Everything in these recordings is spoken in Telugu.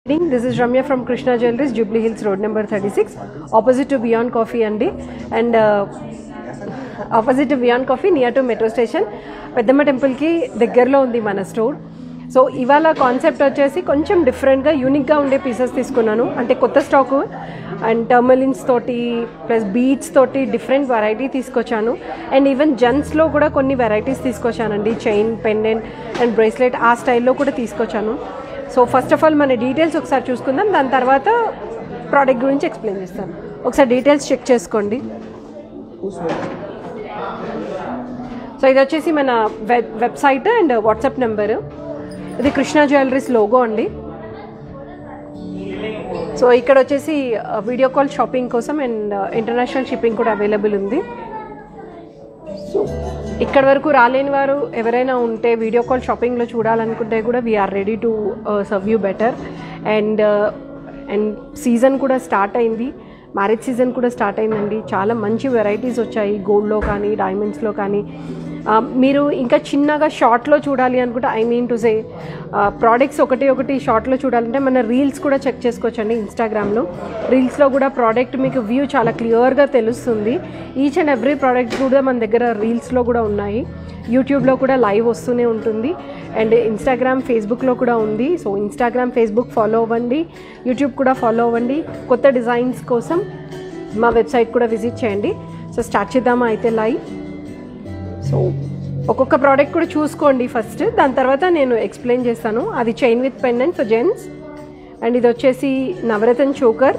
This is Ramya from Krishna Jewelries, Jubilee Hills Road number 36, opposite to Beyond Coffee andi, and opposite to Beyond Coffee near to Metro Station. Peddamma Temple ki దగ్గరలో ఉంది మన స్టోర్. సో ఇవాళ కాన్సెప్ట్ వచ్చేసి కొంచెం డిఫరెంట్గా యూనిక్గా ఉండే పీసెస్ తీసుకున్నాను. అంటే కొత్త స్టాకు అండ్ టర్మలిన్స్ తోటి ప్లస్ బీడ్స్ తోటి డిఫరెంట్ వెరైటీ తీసుకొచ్చాను. అండ్ ఈవెన్ జెంట్స్లో కూడా కొన్ని వెరైటీస్ తీసుకొచ్చానండి. చైన్, పెండెంట్ అండ్ బ్రేస్లెట్ ఆ స్టైల్లో కూడా తీసుకొచ్చాను. సో ఫస్ట్ ఆఫ్ ఆల్ మన డీటెయిల్స్ ఒకసారి చూసుకుందాం, దాని తర్వాత ప్రోడక్ట్ గురించి ఎక్స్ప్లెయిన్ చేస్తాను. ఒకసారి డీటెయిల్స్ చెక్ చేసుకోండి. సో ఇది వచ్చేసి మన వెబ్సైట్ అండ్ వాట్సాప్ నెంబరు. ఇది కృష్ణ జ్యువెలరీస్ లోగో అండి. సో ఇక్కడ వచ్చేసి వీడియో కాల్ షాపింగ్ కోసం అండ్ ఇంటర్నేషనల్ షిప్పింగ్ కూడా అవైలబుల్ ఉంది. సో ఇక్కడ వరకు రాలేని వారు ఎవరైనా ఉంటే వీడియో కాల్ షాపింగ్లో చూడాలనుకుంటే కూడా we're ready to serve you better. And season కూడా స్టార్ట్ అయింది, మ్యారేజ్ సీజన్ కూడా స్టార్ట్ అయిందండి. చాలా మంచి వెరైటీస్ వచ్చాయి గోల్డ్లో కానీ డైమండ్స్లో కానీ. మీరు ఇంకా చిన్నగా షార్ట్లో చూడాలి అనుకుంటే, I mean to say products ఒకటి షార్ట్లో చూడాలంటే మన రీల్స్ కూడా చెక్ చేసుకోవచ్చండి. ఇన్స్టాగ్రామ్లో రీల్స్లో కూడా ప్రోడక్ట్ మీకు వ్యూ చాలా క్లియర్గా తెలుస్తుంది. ఈచ్ అండ్ ఎవ్రీ ప్రోడక్ట్ కూడా మన దగ్గర రీల్స్లో కూడా ఉన్నాయి. యూట్యూబ్లో కూడా లైవ్ వస్తూనే ఉంటుంది. అండ్ ఇన్స్టాగ్రామ్, ఫేస్బుక్లో కూడా ఉంది. సో ఇన్స్టాగ్రామ్, ఫేస్బుక్ ఫాలో అవ్వండి, యూట్యూబ్ కూడా ఫాలో అవ్వండి. కొత్త డిజైన్స్ కోసం మా వెబ్సైట్ కూడా విజిట్ చేయండి. సో స్టార్ట్ చేద్దామా అయితే లైవ్. సో ఒక్కొక్క ప్రోడక్ట్ కూడా చూసుకోండి ఫస్ట్, దాని తర్వాత నేను ఎక్స్ప్లెయిన్ చేస్తాను. అది chain with pendant for gents. And ఇది వచ్చేసి నవరత్న చోకర్.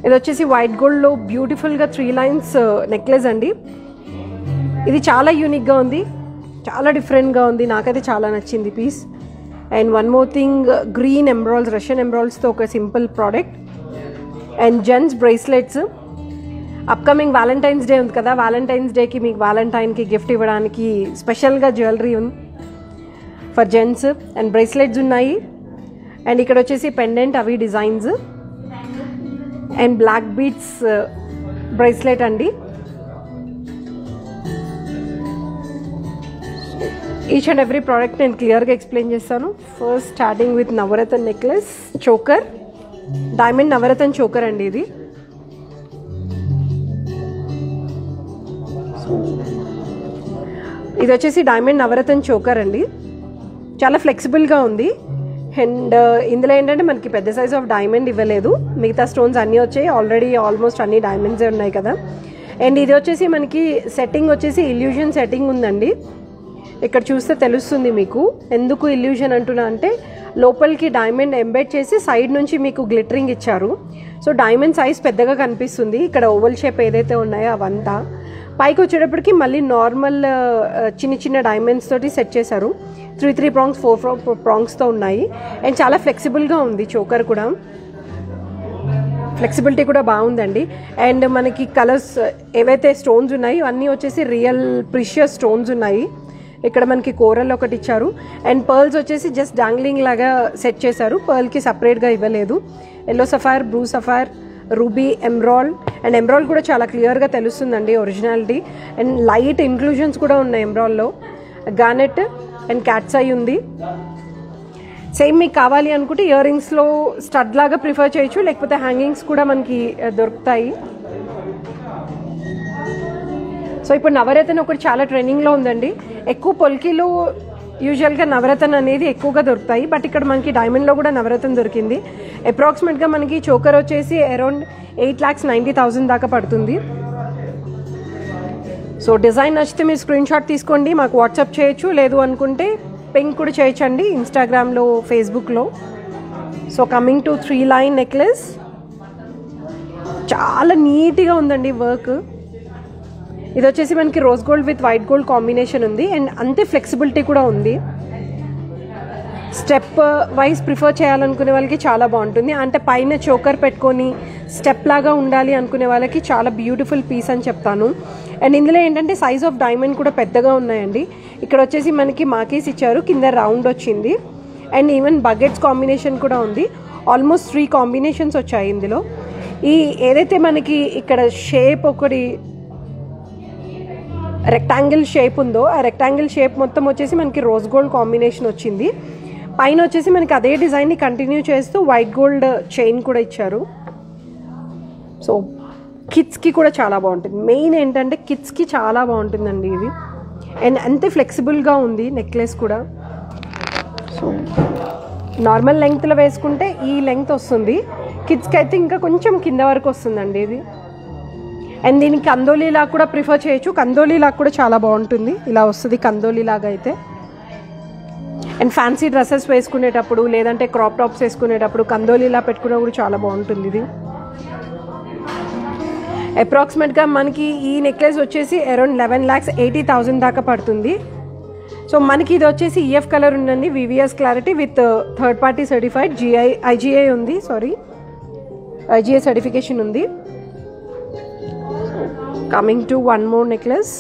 ఇది వచ్చేసి వైట్ గోల్డ్లో బ్యూటిఫుల్గా 3 లైన్స్ నెక్లెస్ అండి. ఇది చాలా యూనిక్గా ఉంది, చాలా డిఫరెంట్గా ఉంది, నాకైతే చాలా నచ్చింది piece. And one more thing, green emeralds, Russian ఎంబ్రాయిల్స్తో ఒక simple product. And gents bracelets. Upcoming Valentine's day ఉంది కదా, వ్యాలంటైన్స్ డేకి మీకు వ్యాలంటైన్కి గిఫ్ట్ ఇవ్వడానికి స్పెషల్గా జ్యువెలరీ ఉంది ఫర్ జెంట్స్. అండ్ బ్రేస్లెట్స్ ఉన్నాయి. అండ్ ఇక్కడ వచ్చేసి పెండెంట్, అవి designs. And black beads bracelet అండి. ఈచ్ అండ్ ఎవ్రీ ప్రోడక్ట్ నేను క్లియర్గా ఎక్స్ప్లెయిన్ చేస్తాను. First starting with navratna necklace choker, diamond navratna choker అండి ఇది. ఇది వచ్చేసి డైమండ్ నవరత్న చోకర్ అండి. చాలా ఫ్లెక్సిబుల్గా ఉంది. అండ్ ఇందులో ఏంటంటే మనకి పెద్ద సైజ్ ఆఫ్ డైమండ్ ఇవ్వలేదు, మిగతా స్టోన్స్ అన్నీ వచ్చాయి. ఆల్రెడీ ఆల్మోస్ట్ అన్ని డైమండ్సే ఉన్నాయి కదా. అండ్ ఇది వచ్చేసి మనకి సెట్టింగ్ వచ్చేసి ఇల్యూషన్ సెట్టింగ్ ఉందండి. ఇక్కడ చూస్తే తెలుస్తుంది మీకు ఎందుకు ఇల్యూషన్ అంటున్నా అంటే, లోపలికి డైమండ్ ఎంబెడ్ చేసి సైడ్ నుంచి మీకు గ్లిటరింగ్ ఇచ్చారు. సో డైమండ్ సైజ్ పెద్దగా కనిపిస్తుంది. ఇక్కడ ఓవల్ షేప్ ఏదైతే ఉన్నాయో అవంతా పైకి వచ్చేటప్పటికి మళ్ళీ నార్మల్ చిన్న డైమండ్స్ తోటి సెట్ చేశారు. 3 ప్రాంగ్స్ 4 ప్రాంగ్స్తో ఉన్నాయి. అండ్ చాలా ఫ్లెక్సిబుల్గా ఉంది చోకర్ కూడా, ఫ్లెక్సిబిలిటీ కూడా బాగుందండి. అండ్ మనకి కలర్స్ ఏవైతే స్టోన్స్ ఉన్నాయో అన్నీ వచ్చేసి రియల్ ప్రిషియస్ స్టోన్స్ ఉన్నాయి. ఇక్కడ మనకి కోరల్ ఒకటి ఇచ్చారు. అండ్ పర్ల్స్ వచ్చేసి జస్ట్ డాంగ్లింగ్ లాగా సెట్ చేశారు, పర్ల్కి సపరేట్గా ఇవ్వలేదు. Yellow sapphire, blue sapphire, ruby, emerald. And emerald కూడా చాలా క్లియర్గా తెలుస్తుందండి ఒరిజినాలిటీ. అండ్ లైట్ ఇంక్లూజన్స్ కూడా ఉన్నాయి ఎమ్రాల్డ్లో. గానెట్ అండ్ క్యాట్స్ ఐ ఉంది. సేమ్ మీకు కావాలి అనుకుంటే ఇయర్ రింగ్స్లో స్టడ్ లాగా ప్రిఫర్ చేయొచ్చు, లేకపోతే హ్యాంగింగ్స్ కూడా మనకి దొరుకుతాయి. సో ఇప్పుడు నవరత్న ఒకటి చాలా ట్రెండింగ్లో ఉందండి. ఎక్కువ పొల్కీలో యూజువల్గా నవరత్న అనేది ఎక్కువగా దొరుకుతాయి, బట్ ఇక్కడ మనకి డైమండ్లో కూడా నవరత్న దొరికింది. అప్రాక్సిమేట్గా మనకి చోకర్ వచ్చేసి అరౌండ్ 8,90,000 దాకా పడుతుంది. సో డిజైన్ నచ్చితే మీరు స్క్రీన్ షాట్ తీసుకోండి, మాకు వాట్సాప్ చేయొచ్చు. లేదు అనుకుంటే పింక్ కూడా చేయొచ్చండి ఇన్స్టాగ్రామ్లో, ఫేస్బుక్లో. So coming to 3 line necklace, చాలా నీట్గా ఉందండి వర్క్. ఇది వచ్చేసి మనకి rose gold with white gold combination ఉంది. అండ్ అంతే ఫ్లెక్సిబిలిటీ కూడా ఉంది. స్టెప్ వైజ్ ప్రిఫర్ చేయాలనుకునే వాళ్ళకి చాలా బాగుంటుంది. అంటే పైన చోకర్ పెట్టుకొని స్టెప్ లాగా ఉండాలి అనుకునే వాళ్ళకి చాలా బ్యూటిఫుల్ పీస్ అని చెప్తాను. అండ్ ఇందులో ఏంటంటే సైజ్ ఆఫ్ డైమండ్ కూడా పెద్దగా ఉన్నాయండి. ఇక్కడ వచ్చేసి మనకి మార్కీస్ ఇచ్చారు, కింద రౌండ్ వచ్చింది. అండ్ ఈవెన్ బకెట్స్ కాంబినేషన్ కూడా ఉంది. ఆల్మోస్ట్ 3 కాంబినేషన్స్ వచ్చాయి ఇందులో. ఈ ఏదైతే మనకి ఇక్కడ షేప్ ఒకటి రెక్టాంగిల్ షేప్ ఉందో, ఆ రెక్టాంగిల్ షేప్ మొత్తం వచ్చేసి మనకి రోజ్ గోల్డ్ కాంబినేషన్ వచ్చింది. పైన వచ్చేసి మనకి అదే డిజైన్ని కంటిన్యూ చేస్తూ వైట్ గోల్డ్ చైన్ కూడా ఇచ్చారు. సో కిడ్స్కి కూడా చాలా బాగుంటుంది. మెయిన్ ఏంటంటే కిడ్స్కి చాలా బాగుంటుందండి ఇది. అండ్ అంతే ఫ్లెక్సిబుల్గా ఉంది నెక్లెస్ కూడా. సో నార్మల్ లెంగ్త్లో వేసుకుంటే ఈ లెంగ్త్ వస్తుంది, కిడ్స్కి అయితే ఇంకా కొంచెం కింద వరకు వస్తుందండి ఇది. అండ్ దీనికి కందోలీలాగా కూడా ప్రిఫర్ చేయొచ్చు. కందోలీలాగా కూడా చాలా బాగుంటుంది, ఇలా వస్తుంది కందోలీలాగా అయితే. అండ్ ఫ్యాన్సీ డ్రెస్సెస్ వేసుకునేటప్పుడు లేదంటే క్రాప్ టాప్స్ వేసుకునేటప్పుడు కందోలీలా పెట్టుకున్నా కూడా చాలా బాగుంటుంది ఇది. అప్రాక్సిమేట్గా మనకి ఈ నెక్లెస్ వచ్చేసి అరౌండ్ 11,80,000 దాకా పడుతుంది. సో మనకి ఇది వచ్చేసి ఈఎఫ్ కలర్ ఉందండి, VVS clarity with third party certified IGI ఉంది, ఐజీఐ సర్టిఫికేషన్ ఉంది. Coming to one more necklace,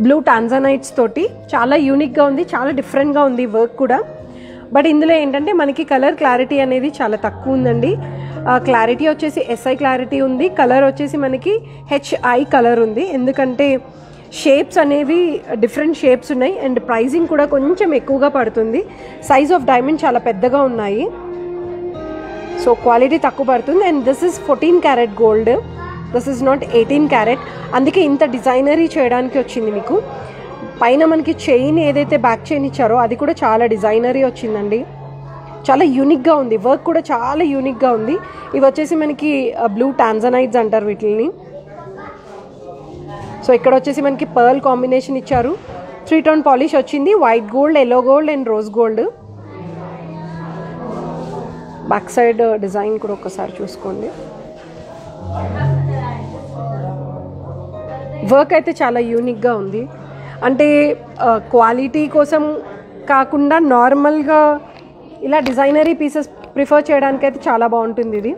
blue tanzanites తోటి చాలా యూనిక్గా ఉంది, చాలా డిఫరెంట్గా ఉంది వర్క్ కూడా. బట్ ఇందులో ఏంటంటే మనకి కలర్ క్లారిటీ అనేది చాలా తక్కువ ఉందండి. క్లారిటీ వచ్చేసి ఎస్ఐ క్లారిటీ ఉంది, కలర్ వచ్చేసి మనకి హెచ్ఐ కలర్ ఉంది. ఎందుకంటే షేప్స్ అనేవి డిఫరెంట్ షేప్స్ ఉన్నాయి అండ్ ప్రైజింగ్ కూడా కొంచెం ఎక్కువగా పడుతుంది. సైజ్ ఆఫ్ డైమండ్ చాలా పెద్దగా ఉన్నాయి, సో క్వాలిటీ తక్కువ పడుతుంది. And this is 14 carat gold, this is not 18 carrot. అందుకే ఇంత డిజైనరీ చేయడానికి వచ్చింది మీకు. పైన మనకి చైన్ ఏదైతే బ్యాక్ చైన్ ఇచ్చారో అది కూడా చాలా డిజైనరీ వచ్చిందండి, చాలా యూనిక్గా ఉంది, వర్క్ కూడా చాలా యూనిక్గా ఉంది. ఇవి వచ్చేసి మనకి బ్లూ టాంజానైట్స్ అంటారు వీటిని. సో ఇక్కడ వచ్చేసి మనకి పర్ల్ కాంబినేషన్ ఇచ్చారు, 3 టోన్ పాలిష్ వచ్చింది, white gold, yellow gold and rose gold. Back side design కూడా ఒకసారి చూసుకోండి. వర్క్ అయితే చాలా యూనిక్గా ఉంది, అంటే క్వాలిటీ కోసం కాకుండా నార్మల్గా ఇలా డిజైనరీ పీసెస్ ప్రిఫర్ చేయడానికి అయితే చాలా బాగుంటుంది ఇది.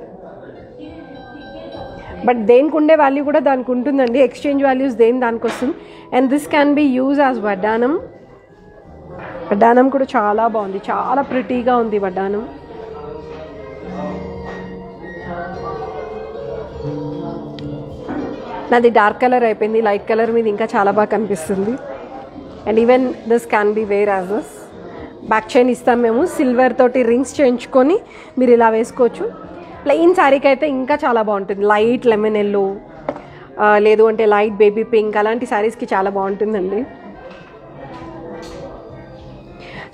బట్ దేనికి ఉండే వాల్యూ కూడా దానికి ఉంటుందండి, ఎక్స్చేంజ్ వాల్యూస్ దానికి వస్తుంది. And this can be use as వడ్డానం. వడ్డానం కూడా చాలా బాగుంది, చాలా ప్రిటీగా ఉంది వడ్డానం. నాది డార్క్ కలర్ అయిపోయింది, లైట్ కలర్ మీద ఇంకా చాలా బాగా కనిపిస్తుంది. And even this can be where as this. Back chain ఇస్తాం మేము, సిల్వర్ తోటి రింగ్స్ చేయించుకొని మీరు ఇలా వేసుకోవచ్చు. ప్లెయిన్ శారీకి అయితే ఇంకా చాలా బాగుంటుంది, లైట్ లెమన్ ఎల్లో లేదు అంటే లైట్ బేబీ పింక్ అలాంటి శారీస్కి చాలా బాగుంటుందండి.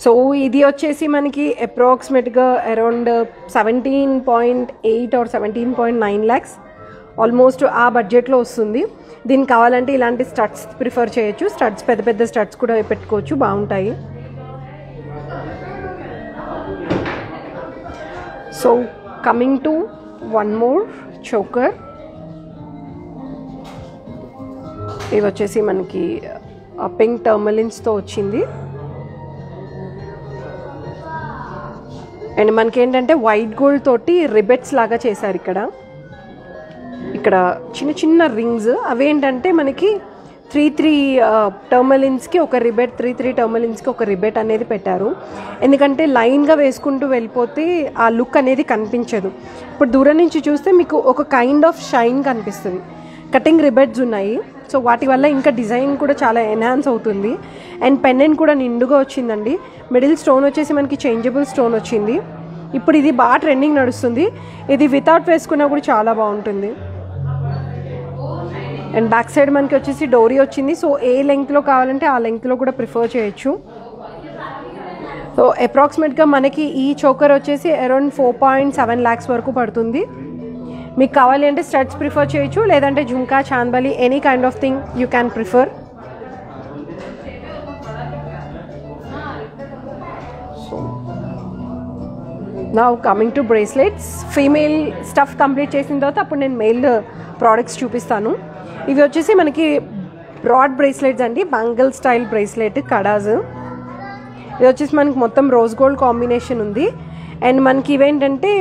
సో ఇది వచ్చేసి మనకి అప్రాక్సిమేట్గా అరౌండ్ 17.8 or 17.9 lakhs ఆల్మోస్ట్ ఆ బడ్జెట్లో వస్తుంది. దీనికి కావాలంటే ఇలాంటి స్టడ్స్ ప్రిఫర్ చేయొచ్చు, స్టడ్స్ పెద్ద పెద్ద స్టడ్స్ కూడా పెట్టుకోవచ్చు, బాగుంటాయి. So coming to one more choker, ఇవి వచ్చేసి మనకి పింక్ టర్మలిన్స్తో వచ్చింది. అండ్ మనకి ఏంటంటే వైట్ గోల్డ్ తోటి రిబెట్స్ లాగా చేశారు. ఇక్కడ చిన్న చిన్న రింగ్స్, అవేంటంటే మనకి 3 టర్మలిన్స్కి ఒక రిబెట్, 3 టర్మలిన్స్కి ఒక రిబెట్ అనేది పెట్టారు. ఎందుకంటే లైన్గా వేసుకుంటూ వెళ్ళిపోతే ఆ లుక్ అనేది కనిపించదు. ఇప్పుడు దూరం నుంచి చూస్తే మీకు ఒక కైండ్ ఆఫ్ షైన్ కనిపిస్తుంది. కటింగ్ రిబెట్స్ ఉన్నాయి, సో వాటి వల్ల ఇంకా డిజైన్ కూడా చాలా ఎన్హాన్స్ అవుతుంది. అండ్ పెండెంట్ కూడా నిండుగా వచ్చిందండి. మిడిల్ స్టోన్ వచ్చేసి మనకి చేంజబుల్ స్టోన్ వచ్చింది. ఇప్పుడు ఇది బాగా ట్రెండింగ్ నడుస్తుంది, ఇది వితౌట్ వేసుకున్నా కూడా చాలా బాగుంటుంది. అండ్ బ్యాక్ సైడ్ మనకి వచ్చేసి డోరీ వచ్చింది, సో ఏ లెంగ్త్లో కావాలంటే ఆ లెంగ్త్లో కూడా ప్రిఫర్ చేయొచ్చు. సో అప్రాక్సిమేట్గా మనకి ఈ చోకర్ వచ్చేసి అరౌండ్ 4.7 lakhs వరకు పడుతుంది. మీకు కావాలి అంటే స్టడ్స్ ప్రిఫర్ చేయొచ్చు, లేదంటే jhumka, chandbali, any kind of thing you can prefer. Now coming to bracelets. Female stuff complete చేసిన తర్వాత అప్పుడు నేను మెయిల్ ప్రోడక్ట్స్ చూపిస్తాను. ఇవి వచ్చేసి మనకి బ్రాడ్ బ్రేస్లెట్స్ అండి, బ్యాంగిల్ స్టైల్ బ్రేస్లెట్ కడాజ్. ఇది వచ్చేసి మనకి మొత్తం రోజ్ గోల్డ్ కాంబినేషన్ ఉంది. అండ్ మనకి ఇవేంటంటే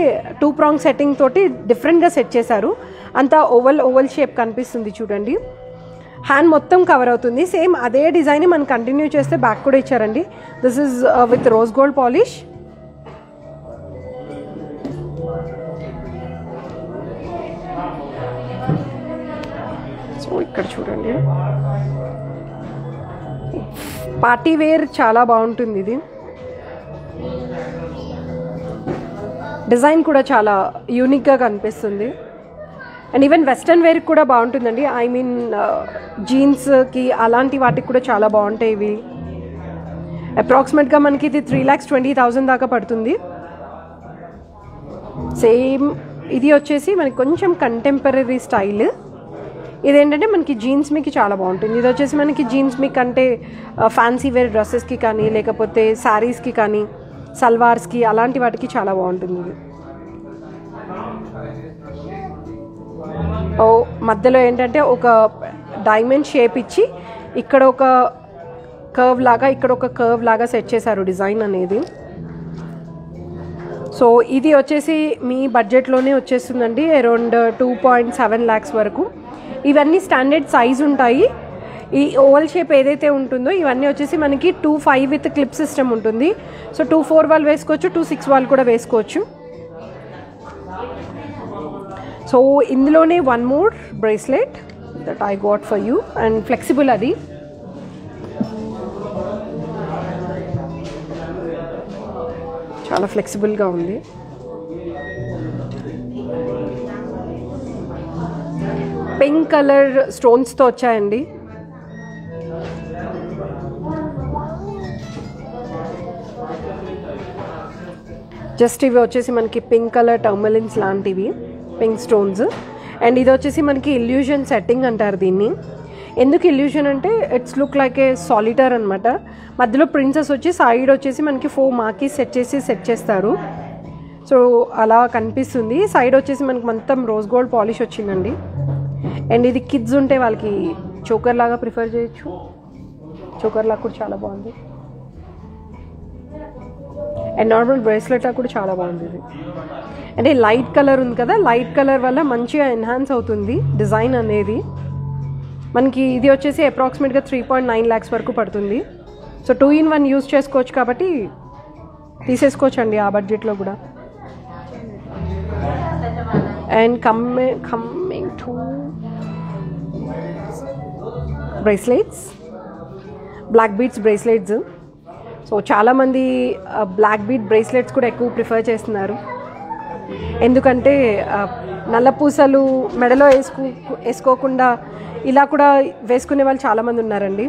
2 prong సెట్టింగ్ తోటి డిఫరెంట్గా సెట్ చేశారు. అంతా ఓవల్ షేప్ కనిపిస్తుంది చూడండి. హ్యాండ్ మొత్తం కవర్ అవుతుంది, సేమ్ అదే డిజైన్ మనం కంటిన్యూ చేస్తే బ్యాక్ కూడా ఇచ్చారండి. This is with rose gold polish. So ఇక్కడ చూడండి, పార్టీ వేర్ చాలా బాగుంటుంది ఇది. డిజైన్ కూడా చాలా యూనిక్గా కనిపిస్తుంది. అండ్ ఈవెన్ వెస్ట్రన్ వేర్కి కూడా బాగుంటుందండి. ఐ మీన్ జీన్స్కి అలాంటి వాటికి కూడా చాలా బాగుంటాయి ఇవి. అప్రాక్సిమేట్గా మనకి ఇది 3,20,000 దాకా పడుతుంది. సేమ్ ఇది వచ్చేసి మనకి కొంచెం కంటెంపరీ స్టైల్. ఇదేంటంటే మనకి జీన్స్ మీకు చాలా బాగుంటుంది. ఇది వచ్చేసి మనకి జీన్స్ మీకు అంటే ఫ్యాన్సీ వేర్ డ్రెస్సెస్కి కానీ లేకపోతే శారీస్కి కానీ సల్వార్స్కి అలాంటి వాటికి చాలా బాగుంటుంది ఇది. మధ్యలో ఏంటంటే ఒక డైమండ్ షేప్ ఇచ్చి ఇక్కడ ఒక కర్వ్ లాగా ఇక్కడ ఒక కర్వ్ లాగా సెట్ చేశారు డిజైన్ అనేది. సో ఇది వచ్చేసి మీ బడ్జెట్లోనే వచ్చేస్తుందండి, అరౌండ్ 2.7 lakhs వరకు. ఇవన్నీ స్టాండర్డ్ సైజ్ ఉంటాయి. ఈ ఓవల్ షేప్ ఏదైతే ఉంటుందో ఇవన్నీ వచ్చేసి మనకి 2.5 విత్ క్లిప్ సిస్టమ్ ఉంటుంది. సో 2.4 వాళ్ళు వేసుకోవచ్చు, 2.6 వాళ్ళు కూడా వేసుకోవచ్చు. సో ఇందులోనే one more bracelet that I got for you and flexible, అది చాలా ఫ్లెక్సిబుల్గా ఉంది. పింక్ కలర్ స్టోన్స్తో వచ్చాయండి. జస్ట్ ఇవి వచ్చేసి మనకి పింక్ కలర్ టర్మలిన్స్ లాంటివి, పింక్ స్టోన్స్. అండ్ ఇది వచ్చేసి మనకి ఇల్యూషన్ సెట్టింగ్ అంటారు దీన్ని. ఎందుకు ఇల్యూషన్ అంటే it's look like A solitaire అనమాట. మధ్యలో ప్రిన్సెస్ వచ్చి సైడ్ వచ్చేసి మనకి 4 మార్కీస్ సెట్ చేస్తారు. సో అలా కనిపిస్తుంది. సైడ్ వచ్చేసి మనకి మొత్తం రోజ్ గోల్డ్ పాలిష్ వచ్చిందండి. అండ్ ఇది కిడ్స్ ఉంటే వాళ్ళకి చోకర్ లాగా ప్రిఫర్ చేయొచ్చు. చోకర్ లాగా కూడా చాలా బాగుంది. అండ్ నార్మల్ బ్రేస్లెట్ లాగా కూడా చాలా బాగుంది ఇది. అంటే లైట్ కలర్ ఉంది కదా, లైట్ కలర్ వల్ల మంచిగా ఎన్హాన్స్ అవుతుంది డిజైన్ అనేది. మనకి ఇది వచ్చేసి అప్రాక్సిమేట్గా 3.9 lakhs వరకు పడుతుంది. సో 2-in-1 యూజ్ చేసుకోవచ్చు కాబట్టి తీసేసుకోవచ్చు అండి ఆ బడ్జెట్లో కూడా. And coming to bracelets, black beads bracelets. So చాలామంది బ్లాక్ బీడ్ బ్రేస్లెట్స్ కూడా ఎక్కువ ప్రిఫర్ చేస్తున్నారు. ఎందుకంటే నల్లపూసలు మెడలో వేసుకోకుండా ఇలా కూడా వేసుకునే వాళ్ళు చాలామంది ఉన్నారండి.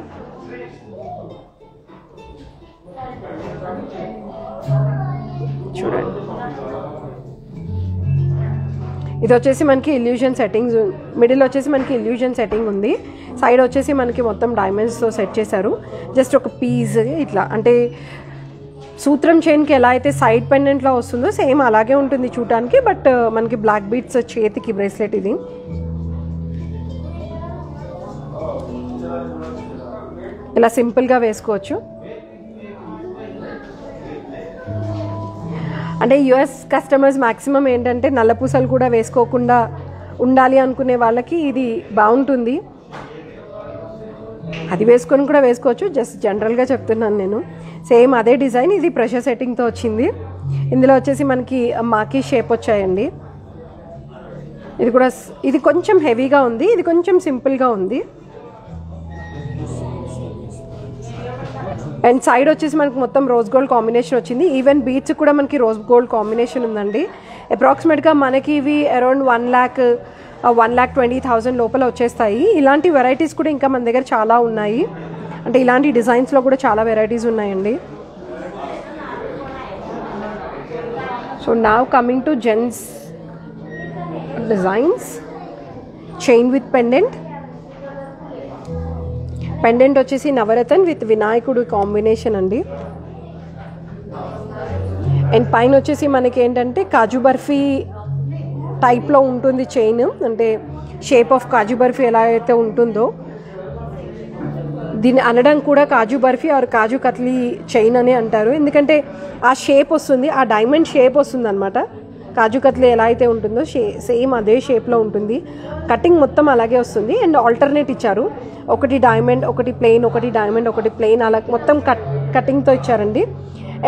చూడండి, ఇది వచ్చేసి మనకి ఇల్యూషన్ సెట్టింగ్స్, మిడిల్ వచ్చేసి మనకి ఇల్యూషన్ సెట్టింగ్ ఉంది. సైడ్ వచ్చేసి మనకి మొత్తం డైమండ్స్తో సెట్ చేశారు. జస్ట్ ఒక పీస్ ఇట్లా, అంటే సూత్రం చైన్కి ఎలా అయితే సైడ్ పెండెంట్లో వస్తుందో సేమ్ అలాగే ఉంటుంది చూడటానికి. బట్ మనకి బ్లాక్ బీడ్స్ చేతికి బ్రేస్లెట్ ఇది. ఇలా సింపుల్గా వేసుకోవచ్చు. అంటే యుఎస్ కస్టమర్స్ మ్యాక్సిమం ఏంటంటే నల్లపూసలు కూడా వేసుకోకుండా ఉండాలి అనుకునే వాళ్ళకి ఇది బాగుంటుంది. అది వేసుకొని కూడా వేసుకోవచ్చు, జస్ట్ జనరల్గా చెప్తున్నాను నేను. సేమ్ అదే డిజైన్, ఇది ప్రెషర్ సెట్టింగ్తో వచ్చింది. ఇందులో వచ్చేసి మనకి మాకీ షేప్ వచ్చాయండి. ఇది కొంచెం హెవీగా ఉంది, ఇది కొంచెం సింపుల్గా ఉంది. అండ్ సైడ్ వచ్చేసి మనకి మొత్తం రోజ్ గోల్డ్ కాంబినేషన్ వచ్చింది. ఈవెన్ బీట్స్ కూడా మనకి రోజ్ గోల్డ్ కాంబినేషన్ ఉందండి. అప్రాక్సిమేట్గా మనకి ఇవి అరౌండ్ 1,20,000 లోపల వచ్చేస్తాయి. ఇలాంటి వెరైటీస్ కూడా ఇంకా మన దగ్గర చాలా ఉన్నాయి. అంటే ఇలాంటి డిజైన్స్లో కూడా చాలా వెరైటీస్ ఉన్నాయండి. So now coming to gents designs, chain with pendant. Pendant వచ్చేసి నవరత్న్ విత్ వినాయకుడు కాంబినేషన్ అండి. అండ్ పైన వచ్చేసి మనకి ఏంటంటే కాజు బర్ఫీ టైప్లో ఉంటుంది చైన్. అంటే షేప్ ఆఫ్ కాజు బర్ఫీ ఎలా అయితే ఉంటుందో దీన్ని అనడం కూడా కాజు బర్ఫీ ఆర్ కాజు కత్లీ చైన్ అని అంటారు. ఎందుకంటే ఆ షేప్ వస్తుంది, ఆ డైమండ్ షేప్ వస్తుంది అనమాట. కాజు కత్లీ ఎలా అయితే ఉంటుందో సేమ్ అదే షేప్లో ఉంటుంది. కటింగ్ మొత్తం అలాగే వస్తుంది. అండ్ ఆల్టర్నేట్ ఇచ్చారు, ఒకటి డైమండ్ ఒకటి ప్లెయిన్, ఒకటి డైమండ్ ఒకటి ప్లెయిన్, అలా మొత్తం కటింగ్తో ఇచ్చారండి.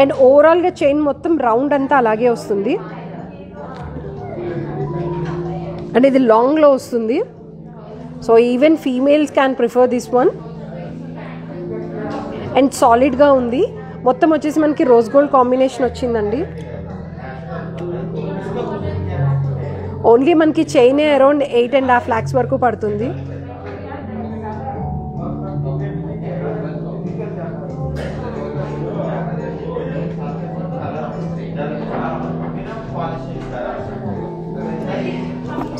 అండ్ ఓవరాల్గా చైన్ మొత్తం రౌండ్ అంతా అలాగే వస్తుంది. అంటే ఇది లాంగ్లో వస్తుంది. So even females can prefer this one. And సాలిడ్గా ఉంది. మొత్తం వచ్చేసి మనకి రోజ్ గోల్డ్ కాంబినేషన్ వచ్చిందండి. ఓన్లీ మనకి చైన్ అరౌండ్ 8.5 lakhs వరకు పడుతుంది.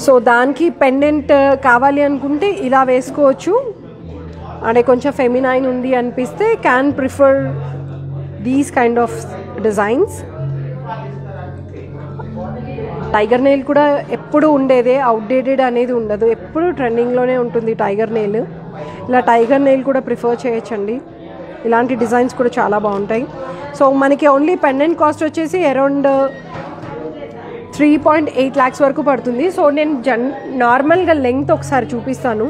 సో దానికి పెండెంట్ కావాలి అనుకుంటే ఇలా వేసుకోవచ్చు. అంటే కొంచెం ఫెమినైన్ ఉంది అనిపిస్తే can prefer these kind of designs. Tiger nail కూడా ఎప్పుడు ఉండేదే, అవుట్డేటెడ్ అనేది ఉండదు, ఎప్పుడు ట్రెండింగ్లోనే ఉంటుంది టైగర్ నెయిల్. ఇలా టైగర్ నెయిల్ కూడా ప్రిఫర్ చేయొచ్చండి. ఇలాంటి డిజైన్స్ కూడా చాలా బాగుంటాయి. సో మనకి ఓన్లీ పెండెంట్ కాస్ట్ వచ్చేసి అరౌండ్ 3.8 lakhs వరకు పడుతుంది. సో నేను నార్మల్గా లెంగ్త్ ఒకసారి చూపిస్తాను,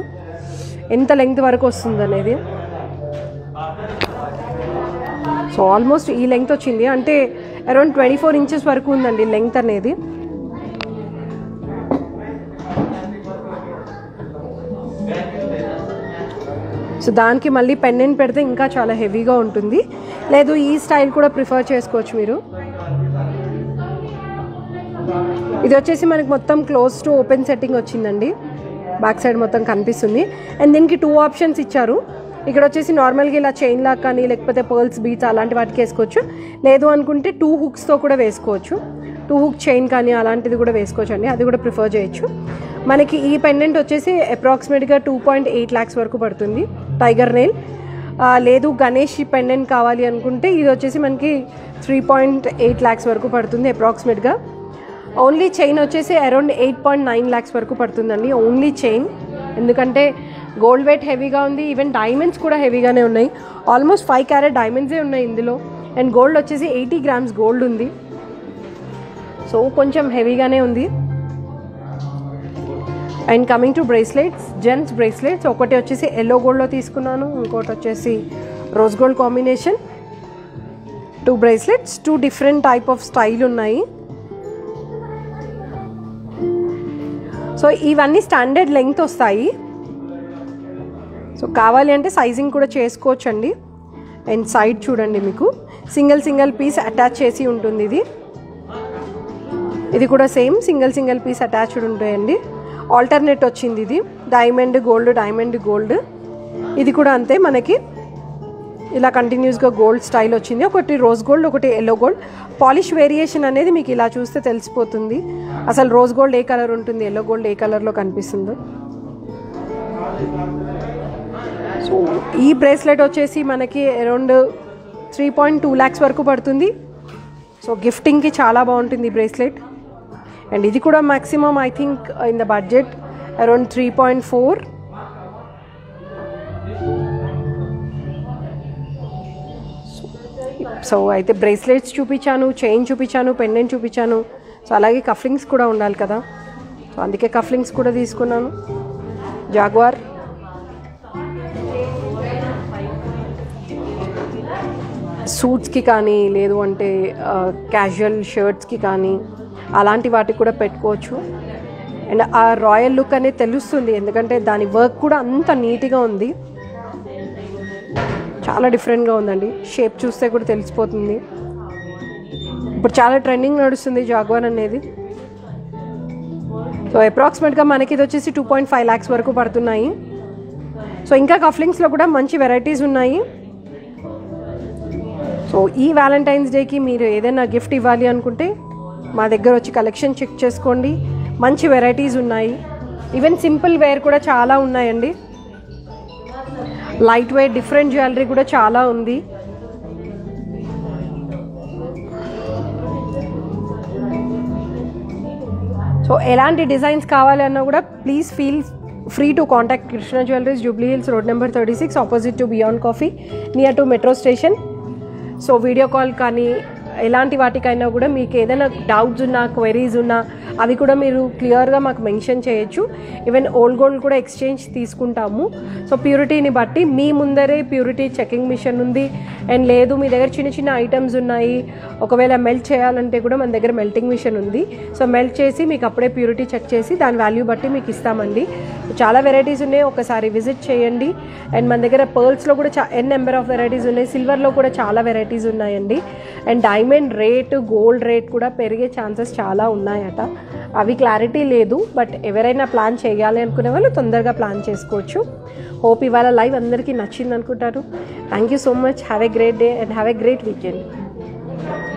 ఎంత లెంగ్త్ వరకు వస్తుంది అనేది. సో ఆల్మోస్ట్ ఈ లెంగ్త్ వచ్చింది, అంటే అరౌండ్ 24 inches వరకు ఉందండి లెంగ్త్ అనేది. సో దానికి మళ్ళీ పెండెంట్ పెడితే ఇంకా చాలా హెవీగా ఉంటుంది. లేదు ఈ స్టైల్ కూడా ప్రిఫర్ చేసుకోవచ్చు మీరు. ఇది వచ్చేసి మనకి మొత్తం క్లోజ్ టు ఓపెన్ సెట్టింగ్ వచ్చిందండి, బ్యాక్ సైడ్ మొత్తం కనిపిస్తుంది. అండ్ దీనికి 2 options ఇచ్చారు. ఇక్కడ వచ్చేసి నార్మల్గా ఇలా చైన్ లాక్ కానీ లేకపోతే పర్ల్స్ బీట్స్ అలాంటి వాటికి వేసుకోవచ్చు. లేదు అనుకుంటే 2 hooksతో కూడా వేసుకోవచ్చు. 2 hook చైన్ కానీ అలాంటిది కూడా వేసుకోవచ్చు అండి, అది కూడా ప్రిఫర్ చేయొచ్చు. మనకి ఈ పెండెంట్ వచ్చేసి అప్రాక్సిమేట్గా 2.8 lakhs వరకు పడుతుంది టైగర్ నెయిల్. లేదు గణేష్ పెండెంట్ కావాలి అనుకుంటే ఇది వచ్చేసి మనకి 3.8 lakhs వరకు పడుతుంది అప్రాక్సిమేట్గా. ఓన్లీ చైన్ వచ్చేసి అరౌండ్ 8.9 lakhs వరకు పడుతుందండి, ఓన్లీ చైన్. ఎందుకంటే గోల్డ్ వెయిట్ హెవీగా ఉంది, ఈవెన్ డైమండ్స్ కూడా హెవీగానే ఉన్నాయి. ఆల్మోస్ట్ 5 carat డైమండ్సే ఉన్నాయి ఇందులో. అండ్ గోల్డ్ వచ్చేసి 80 grams గోల్డ్ ఉంది. సో కొంచెం హెవీగానే ఉంది. And coming to bracelets, gents bracelets ఒకటి వచ్చేసి ఎల్లో గోల్డ్లో తీసుకున్నాను, ఇంకోటి వచ్చేసి rose gold combination. 2 bracelets, 2 different type of style ఉన్నాయి. సో ఇవన్నీ స్టాండర్డ్ లెంగ్త్ వస్తాయి. సో కావాలి అంటే సైజింగ్ కూడా చేసుకోవచ్చు అండి. అండ్ సైడ్ చూడండి, మీకు సింగిల్ పీస్ అటాచ్ చేసి ఉంటుంది. ఇది కూడా సేమ్ సింగిల్ పీస్ అటాచ్డ్ ఉంటాయండి. ఆల్టర్నేట్ వచ్చింది, ఇది డైమండ్ గోల్డ్. ఇది కూడా అంతే, మనకి ఇలా కంటిన్యూస్గా గోల్డ్ స్టైల్ వచ్చింది. ఒకటి రోజ్ గోల్డ్, ఒకటి ఎల్లో గోల్డ్. పాలిష్ వేరియేషన్ అనేది మీకు ఇలా చూస్తే తెలిసిపోతుంది. అసలు రోజ్ గోల్డ్ ఏ కలర్ ఉంటుంది, ఎల్లో గోల్డ్ ఏ కలర్లో కనిపిస్తుందో. సో ఈ బ్రేస్లెట్ వచ్చేసి మనకి అరౌండ్ 3.2 lakhs వరకు పడుతుంది. సో గిఫ్టింగ్కి చాలా బాగుంటుంది ఈ బ్రేస్లెట్. అండ్ ఇది కూడా maximum I think in the budget around 3.4. So అయితే బ్రేస్లెట్స్ చూపించాను, చైన్ చూపించాను, పెండెంట్ చూపించాను. సో అలాగే కఫ్లింగ్స్ కూడా ఉండాలి కదా, సో అందుకే కఫ్లింగ్స్ కూడా తీసుకున్నాను. జాగ్వార్ సూట్స్కి కానీ లేదు అంటే క్యాజువల్ షర్ట్స్కి కానీ అలాంటి వాటికి కూడా పెట్టుకోవచ్చు. అండ్ ఆ రాయల్ లుక్ అనేది తెలుస్తుంది, ఎందుకంటే దాని వర్క్ కూడా అంత నీట్గా ఉంది, చాలా డిఫరెంట్గా ఉందండి. షేప్ చూస్తే కూడా తెలిసిపోతుంది. ఇప్పుడు చాలా ట్రెండింగ్ నడుస్తుంది జాగ్వార్ అనేది. సో అప్రాక్సిమేట్గా మనకి ఇది వచ్చేసి 2.5 lakhs వరకు పడుతున్నాయి. సో ఇంకా కఫ్లింగ్స్లో కూడా మంచి వెరైటీస్ ఉన్నాయి. సో ఈ వ్యాలంటైన్స్ డేకి మీరు ఏదైనా గిఫ్ట్ ఇవ్వాలి అనుకుంటే మా దగ్గర వచ్చి కలెక్షన్ చెక్ చేసుకోండి, మంచి వెరైటీస్ ఉన్నాయి. ఈవెన్ సింపుల్ వేర్ కూడా చాలా ఉన్నాయండి. లైట్ వెయిట్ డిఫరెంట్ జ్యువెలరీ కూడా చాలా ఉంది. సో ఎలాంటి డిజైన్స్ కావాలి అన్నా కూడా please feel free to contact Krishna jewelleries, Jubilee hills, road number 36, opposite to beyond coffee, near to metro station. So video call కానీ ఎలాంటి వాటికైనా కూడా మీకు ఏదైనా డౌట్స్ ఉన్నా, క్వైరీస్ ఉన్నా అవి కూడా మీరు క్లియర్గా మాకు మెన్షన్ చేయొచ్చు. ఈవెన్ ఓల్డ్ గోల్డ్ కూడా ఎక్స్చేంజ్ తీసుకుంటాము. సో ప్యూరిటీని బట్టి మీ ముందరే ప్యూరిటీ చెకింగ్ మిషన్ ఉంది. అండ్ లేదు మీ దగ్గర చిన్న చిన్న ఐటమ్స్ ఉన్నాయి, ఒకవేళ మెల్ట్ చేయాలంటే కూడా మన దగ్గర మెల్టింగ్ మిషన్ ఉంది. సో మెల్ట్ చేసి మీకు అప్పుడే ప్యూరిటీ చెక్ చేసి దాని వాల్యూ బట్టి మీకు ఇస్తామండి. చాలా వెరైటీస్ ఉన్నాయి, ఒకసారి విజిట్ చేయండి. అండ్ మన దగ్గర పర్ల్స్లో కూడా నెంబర్ ఆఫ్ వెరైటీస్ ఉన్నాయి, సిల్వర్లో కూడా చాలా వెరైటీస్ ఉన్నాయండి. And diamond rate, gold rate కూడా పెరిగే ఛాన్సెస్ చాలా ఉన్నాయట. అవి క్లారిటీ లేదు, బట్ ఎవరైనా ప్లాన్ చేయాలి అనుకునే వాళ్ళు తొందరగా ప్లాన్ చేసుకోవచ్చు. హోప్ ఇవాళ లైవ్ అందరికీ నచ్చింది అనుకుంటారు. Thank you so much. Have a great day and have a great weekend.